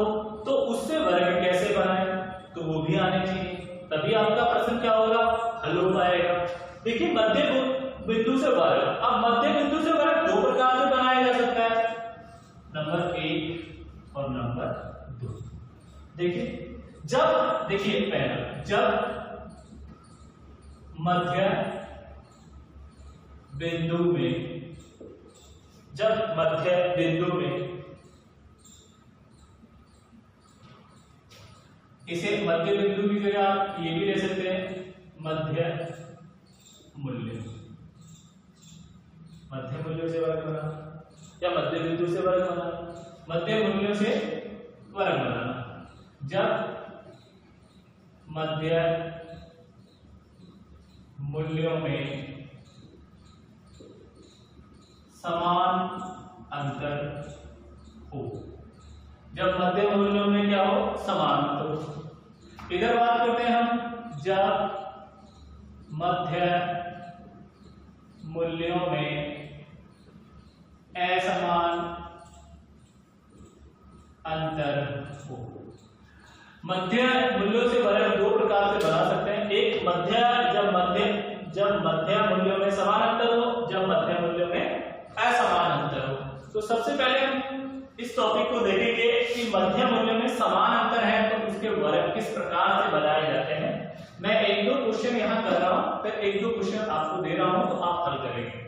तो उससे वर्ग कैसे बनाए, तो वो भी आने चाहिए, तभी आपका प्रश्न क्या होगा? हल हो पाएगा। देखिए मध्य बिंदु से वर्ग, अब मध्य बिंदु से वर्ग दो प्रकार से बनाया जा सकता है, नंबर 1 और नंबर 2। देखिए जब देखिए पहला, जब मध्य बिंदु में इसे मध्य बिंदु की जगह आप ये भी ले सकते हैं मध्य मूल्य से वर्ग बनाना या मध्य बिंदु से वर्ग बनाना, मध्य मूल्यों से वर्ग बनाना। जब मध्य मूल्यों में समान अंतर हो, जब मध्य मूल्यों में क्या हो? समान अंतर हो। इधर बात करते हैं हम, जब मध्य मूल्यों में असमान अंतर हो। मध्य मूल्यों से वर्ग दो प्रकार से बना सकते हैं, एक जब मध्य मूल्यों में समान अंतर हो, जब मध्य मूल्यों में असमान अंतर हो। तो सबसे पहले हम इस टॉपिक को देखेंगे कि मध्य मूल्य में समान अंतर है तो उसके वर्ग किस प्रकार से बनाए जाते हैं। मैं 1-2 क्वेश्चन यहां कर रहा हूं, फिर 1-2 क्वेश्चन आपको दे रहा हूं तो आप हल करेंगे।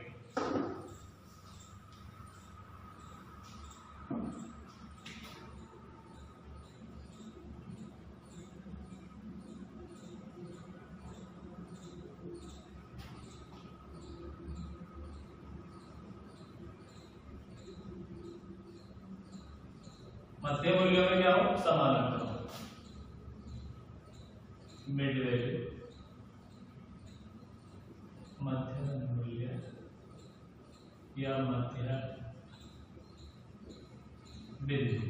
मध्य मूल्यों में क्या हो? समान अंतर हो, मिड वैल्यू, मध्य मूल्य या मध्य बिंदु।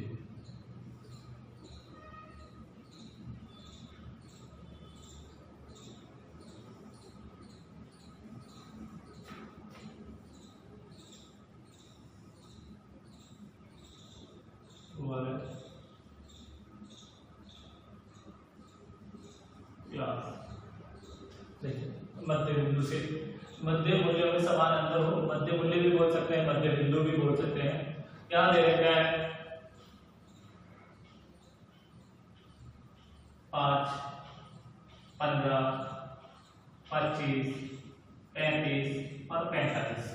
मध्य बिंदु से मध्य मूल्यों में समान अंतर हो, मध्य मूल्य भी बोल सकते हैं, मध्य बिंदु भी बोल सकते हैं। क्या दे रखा है? 5, 15, 25, 35 और 45।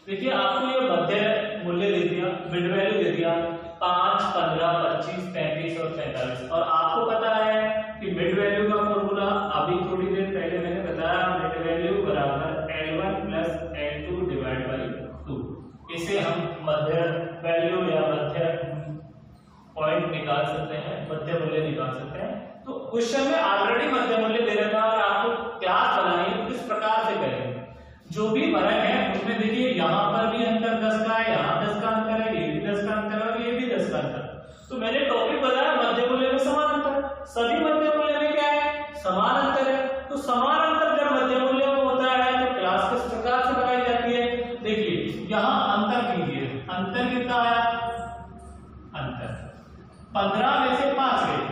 देखिए आपको ये मध्य मूल्य दे दिया, मिड वैल्यू दे दिया 5, 15, 25, 33 और 45। और आपको पता है कि मिड वैल्यू का फॉर्मूला अभी थोड़ी देर पहले मैंने बताया, मिड वैल्यू बराबर L1 plus L2 divide by 2। इसे हम मध्य वैल्यू या मध्य पॉइंट निकाल सकते हैं, मध्य मूल्य निकाल सकते हैं। तो क्वेश्चन में ऑलरेडी मध्य मूल्य दे रखा है और आपको क्लास बनानी है, किस प्रकार से करेंगे। जो भी वर्ग है उसमें देखिए यहाँ पर भी अंतर 10 का है, यहाँ 10 का अंतर है, ये भी 10 का अंतर है और ये भी 10 का अंतर। तो मैंने टॉपिक बताया मध्य मूल्य में समान अंतर, सभी मध्य मूल्य में क्या है, समान अंतर है। तो समान अंतर जब मध्य मूल्य में होता है तो क्लास किस प्रकार से बनाई जाती है। देखिए यहाँ अंतर कीजिए, अंतर कितना आया, अंतर 15 में से 5 गए,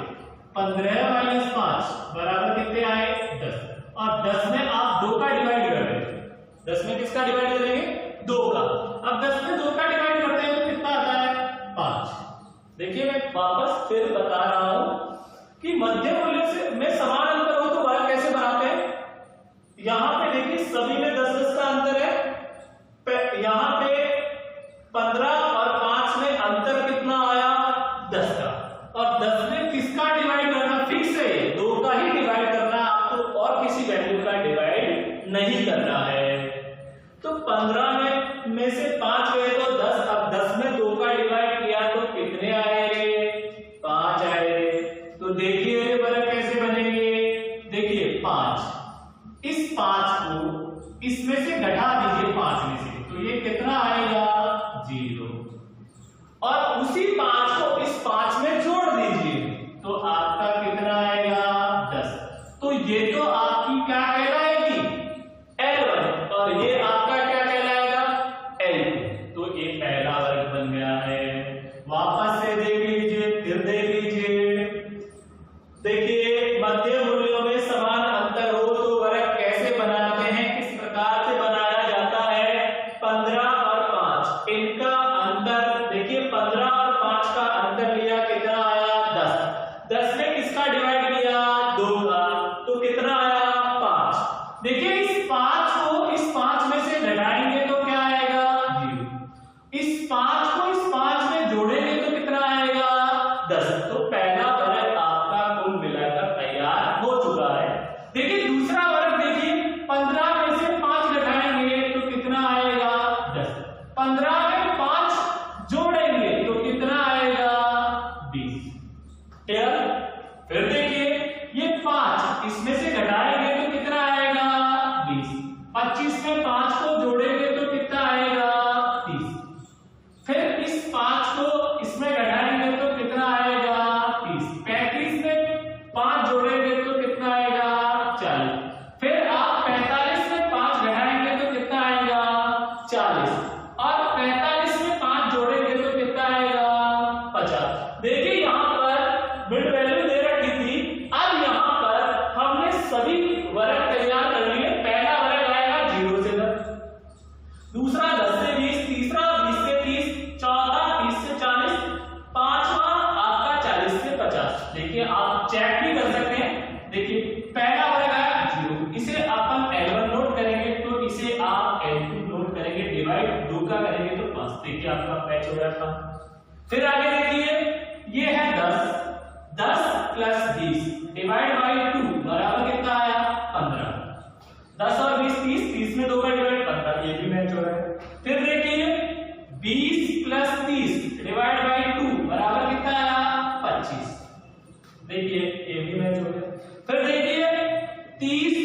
15 माइनस 5 बराबर कितने आए, 10। और 10 में आप 2 का डिवाइड कर रहे हैं, 10 में किसका डिवाइड करेंगे, 2 का। अब 10 में 2 का डिवाइड करते हैं तो कितना आता है, 5। देखिए मैं वापस फिर बता रहा हूं कि मध्य मूल्य से में समान अंतर हो तो वर्ग कैसे बनाते हैं। यहां पे देखिए सभी में 10-10 का अंतर है, यहां पे 15 और 5 में अंतर कितना आया, 10 का। और 10 में किसका डिवाइड करना, फिक्स है 2 का ही डिवाइड करना है आपको, और किसी वैल्यू का डिवाइड नहीं करना है। तो 15 में से 5 गए तो 10, अब 10 में 2 का डिवाइड किया तो कितने आए रे, 5 आए रे। तो देखिए रे वर्ग कैसे बनेंगे, देखिए 5, इस 5 को इसमें से घटा दीजिए 5 में से, तो ये कितना आएगा, 0। और उसी 5 को इस 5 में जोड़ दीजिए तो आपका कितना आएगा, 10। तो ये तो आपकी क्या कहलाएगी, L1, और ये आपका क्या कहलाएगा, L2। तो ये पहला वर्ग बन गया है। वापस से देख लीजिए, फिर देख लीजिए, देखिए मध्य मूल्यों में समान अंतर हो तो वर्ग कैसे बनाते हैं, किस प्रकार से बनाया जाता है। 15 और 5 इनका अंतर, देखिए 15 और 5 का अंतर लिया, कितना आया, 10। 10 में किसका डिवाइड किया, 2 का, तो कितना आया, 5। देखिए इस 5 को इस 5 में से घटाएंगे तो क्या आएगा, 0। इस 5 को इस 5 में जोड़ेंगे तो कितना आएगा, 10। तो पहला वर्ग आपका कुल मिलाकर तैयार हो चुका है। देखिए दूसरा वर्ग, देखिए 15 में से 5 घटाएंगे तो कितना आएगा, 10। 15 में 5 जोड़ेंगे तो कितना आएगा, 20। क्लियर। फिर देखिए ये 5 इसमें से घटाएंगे तो कितना आएगा, 20। 25 में 5 को जोड़ेंगे तो कितना आएगा, 30। फिर इस 5 को इसमें घटाएंगे तो कितना आएगा, 30। 35 में 5 जोड़ेंगे तो कितना आएगा, 40। फिर आप 45 में 5 घटाएंगे तो कितना आएगा, 40। और 45 में 5 जोड़ेंगे तो कितना आएगा, 50। देखिए यहां पर मिड वैल्यू दे रखी थी, अब यहां पर हमने सभी वर्ग तैयार कर लिए। पहला वर्ग आएगा 0 से 10, दूसरा 10 से 20, तीसरा 20 से 30, चौथा 30 से 40, पांचवा आपका 40 से 50। देखिए आप चेक भी कर सकते हैं। देखिए पहला वर्ग आया 0, इसे अपन L1 नोट करेंगे तो इसे आप L2 नोट करेंगे, डिवाइड 2 का करेंगे तो 5। देखिए आपका मैच हो जाता। फिर आगे देखिए ये है 10 प्लस 20 डिवाइड बाई 2 बराबर कितना आया, 15। 10 और 20 30, 30 में 2 का डिवाइड 15, ये भी मैच हो रहा है। फिर देखिए 20 प्लस 30 डिवाइड बाई 2 बराबर कितना आया, 25। देखिए ये भी मैच हो गया। फिर देखिए 30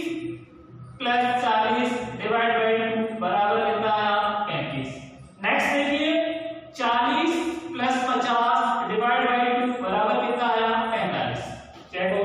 प्लस 40 डिवाइड बाई 2 बराबर कितना आया, 35। नेक्स्ट देखिए 40 प्लस 50 डिवाइड बाई 2 बराबर कितना आया, 45। चेक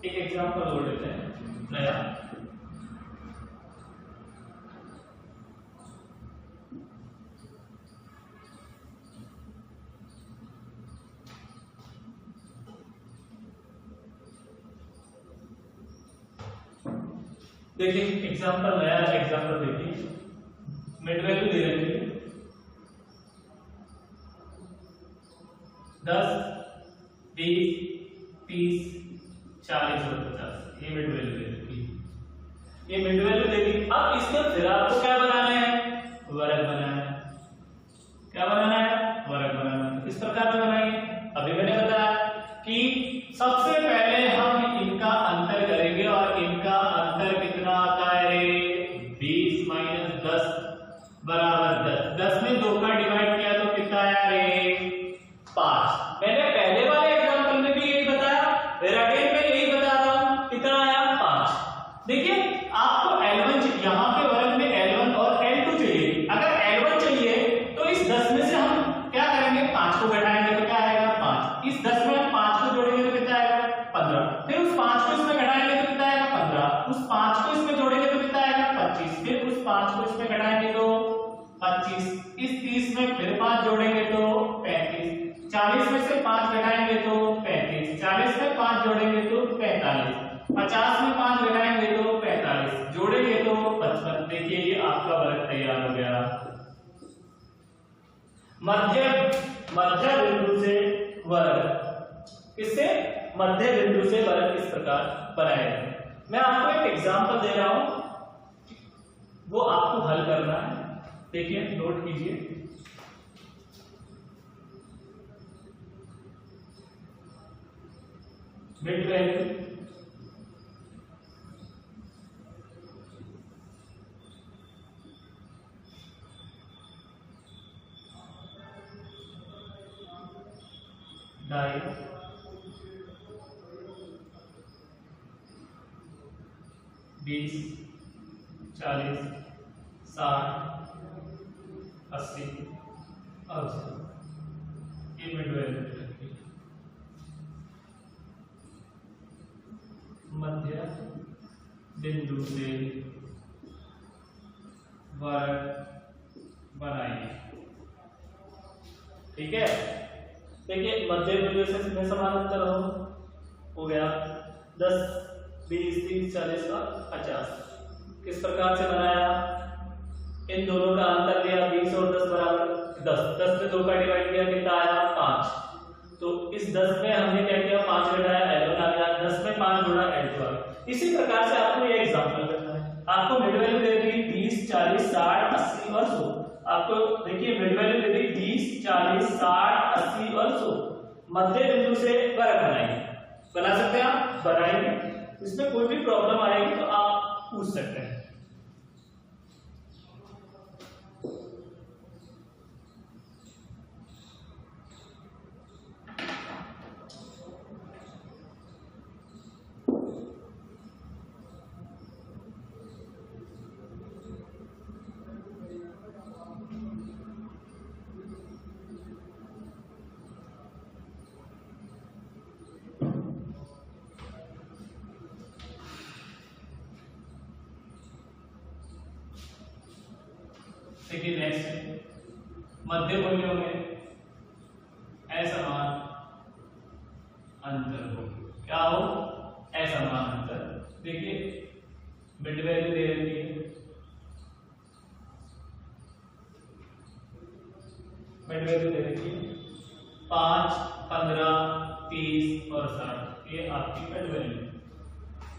एक एग्जांपल और लेते हैं नया। देखिए एग्जांपल नया एग्जांपल देखिए, मिड वैल्यू दे रखी है 10, 20, 30, 40 और 50। ये मिड वैल्यू दे रखी है, ये मिड वैल्यू दे दी। अब इसमें फिर आपको क्या बनाना है, वर्ग बनाना है। क्या बनाना है, वर्ग बनाना है। किस प्रकार से बनाएंगे, अभी मैंने बताया कि सबसे पहले हम इनका अंतर करेंगे और इनका अंतर कितना आता है, 20 माइनस 10 बराबर 10। 10 में 2 का डिवाइड किया तो कितना आया रे, 5। मैंने पहले वाले एग्जांपल में भी यही बताया, फिर अगेन मैं यही बता रहा हूं, कितना आया 5। देखिए आपको L1 यहां पे वर्ग में L1 और L2 चाहिए। अगर L1 चाहिए तो इस 10 में से हम क्या करेंगे, 5 को घटाएंगे तो क्या आएगा 5। इस 10 में हम 5 को जोड़ेंगे तो कितना आएगा 15। फिर उस 5 को इसमें घटाएंगे तो कितना आएगा 15। उस 5 को इसमें जोड़ेंगे तो कितना आएगा 25। फिर उस 5 को इसमें घटाएंगे तो 25। इस 30 में फिर 5 जोड़ेंगे तो 35। 40 में से 5 घटाएंगे तो 35। 40 में 5 जोड़ेंगे तो 45। 50 में 5 घटाएंगे तो 45, जोड़ेंगे तो 55। देखिए ये आपका वर्ग तैयार हो गया। मध्य बिंदु से वर्ग, किससे, मध्य बिंदु से वर्ग इस प्रकार बनाएंगे। मैं आपको एक एग्जांपल दे रहा हूं, वो आपको हल करना है। देखिए नोट कीजिए, मिड वैल्यू ढाई 20, 40, 60, 80 और ये मिड वैल्यू मध्य बिंदु से वर्ग बनाइए। ठीक है, देखिए मध्य बिंदु से में समानांतर हो गया 10, 20, 30, 40 और 50। किस प्रकार से बनाया, इन दोनों का अंतर लिया 20 और 10 बराबर 10। 10 में 2 का डिवाइड किया कितना आया 5। तो इस 10 में हमने क्या किया, 5 घटाया L1 आ गया, 10 में 5 जोड़ा L2 आ गया। इसी प्रकार से आपको ये एग्जांपल करना है। आपको मिड वैल्यू दे दी 20, 40, 60, 80 और 100। आपको देखिए मिड वैल्यू दे दी 20, 40, 60, 80 और 100। मध्य बिंदु से वर्ग बनाइए। बना सकते हैं आप, बनाएंगे। इसमें कोई भी प्रॉब्लम आएगी तो आप पूछ सकते हैं। देखिए नेक्स्ट, मध्य मूल्यों में असमान अंतर हो। क्या हो, असमान अंतर। देखिए मिड वैल्यू दे रखी है, मिड वैल्यू दे रखी है 5, 15, 30 और 60। ये आपकी मिड वैल्यू।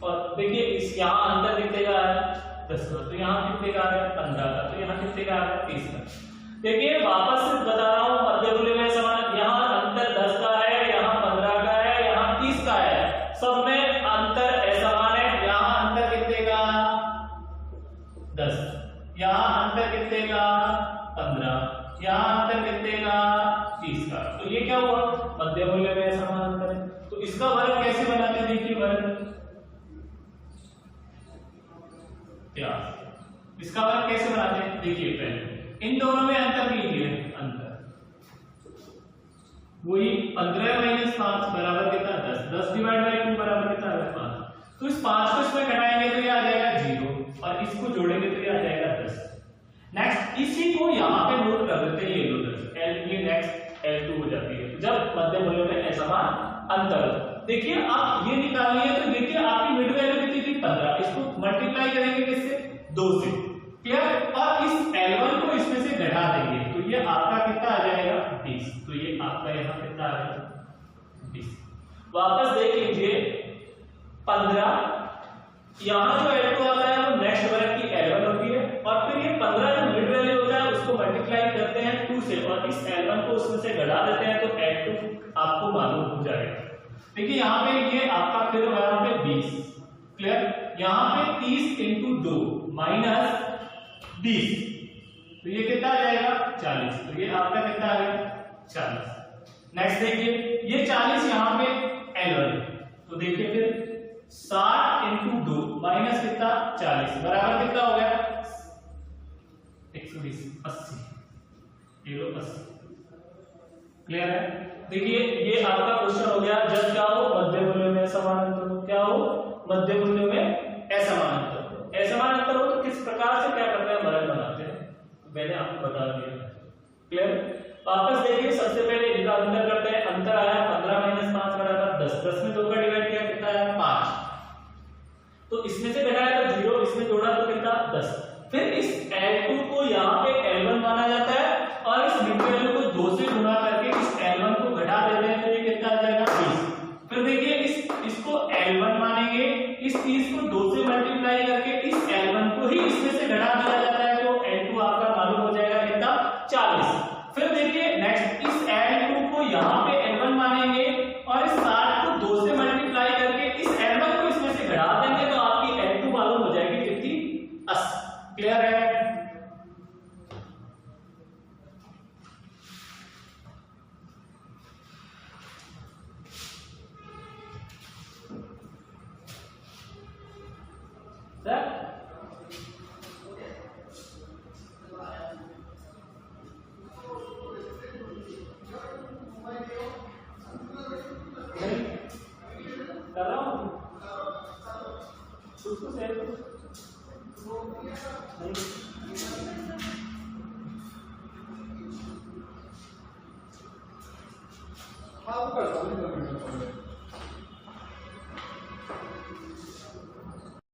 और देखिए इस यहाँ अंतर कितने का है 10 का, तो यहाँ कितने का है 15 का, तो यहाँ कितने का है 30 का। देखिए वापस से बता रहा हूँ, मध्य मूल्य में समान, यहाँ अंतर 10 का है, यहाँ 15 का है, यहाँ 30 का है। सब में अंतर असमान है। यहाँ अंतर कितने का 10, यहाँ अंतर कितने का 15, यहाँ अंतर कितने का 30 का। तो ये क्या हुआ, मध्य मूल्य में समान अंतर है। तो इसका वर्ग कैसे बनाते हैं, देखिए वर्ग क्या, इसका वर्ग कैसे बनाते हैं, देखिए पहले इन दोनों में अंतर लीजिए। अंतर वही 15 - 5 बराबर कितना 10। 10 डिवाइड बाई 2 बराबर कितना है 5। तो इस 5 को इसमें घटाएंगे तो ये आ जाएगा 0 और इसको जोड़ेंगे तो ये आ जाएगा 10। नेक्स्ट इसी को यहाँ पे नोट कर देते हैं, ये लो 10 L, ये नेक्स्ट L2 हो जाती है जब मध्य मूल्यों में असमान अंतर हो। देखिए आप ये निकालनी है तो देखिए आपकी मिड वैल्यू कितनी थी 15, इसको मल्टीप्लाई करेंगे किससे 2 से, क्लियर, और इस L1 को इसमें से घटा देंगे तो ये आपका कितना आ जाएगा 20। तो ये आपका यहाँ कितना आ जाएगा 20। वापस देख लीजिए 15, यहाँ जो L2 आता है वो नेक्स्ट वर्ग की L1 होती है और फिर ये 15 जो मिड वैल्यू होता है उसको मल्टीप्लाई करते हैं 2 से और इस L1 को उसमें से घटा देते हैं तो L2 आपको मालूम हो जाएगा। देखिए यहाँ पे ये आपका फिर यहाँ पे 20, क्लियर, यहाँ पे 30 × 2 माइनस 20 तो ये कितना आ जाएगा 40। तो ये आपका कितना आ गया 40। नेक्स्ट देखिए ये 40 यहाँ पे L1 तो देखिए फिर 60 × 2 माइनस कितना 40 बराबर कितना हो गया 120, 80, ये लो 80, क्लियर है। देखिए ये आपका क्वेश्चन हो गया जब क्या हो मध्य मूल्यों में असमान अंतर हो, क्या हो मध्य मूल्यों में असमान अंतर हो, असमान अंतर हो तो किस प्रकार से क्या करते हैं मरण बनाते हैं, मैंने आपको बता दिया, क्लियर। वापस देखिए सबसे पहले इनका अंतर करते हैं, अंतर आया 15 - 5 बराबर 10, 10 में 2 का डिवाइड किया कितना आया 5, तो इसमें से घटाया तो 0, इसमें जोड़ा तो कितना 10। फिर इस L2 को यहाँ पे L1 माना जाता है और इस मिड वैल्यू को 2 से गुणा करके इस L1 को घटा देते हैं तो ये कितना आ जाएगा 20। फिर देखिए इसको L1 मानेंगे, इस 30 को 2 से मल्टीप्लाई करके इस L1 को ही इसमें से घटा दिया जाता है तो L2 आपका मालूम हो जाएगा कितना 40। फिर देखिए नेक्स्ट इस L2 को यहाँ पे L1 मानेंगे और इस 60 को 2 से मल्टीप्लाई करके इस L1 को इसमें से घटा देंगे तो आपकी L2 मालूम हो जाएगी कितनी 80, क्लियर है। कर रहा हूँ उसको सेव हाँ वो कर सकते हैं।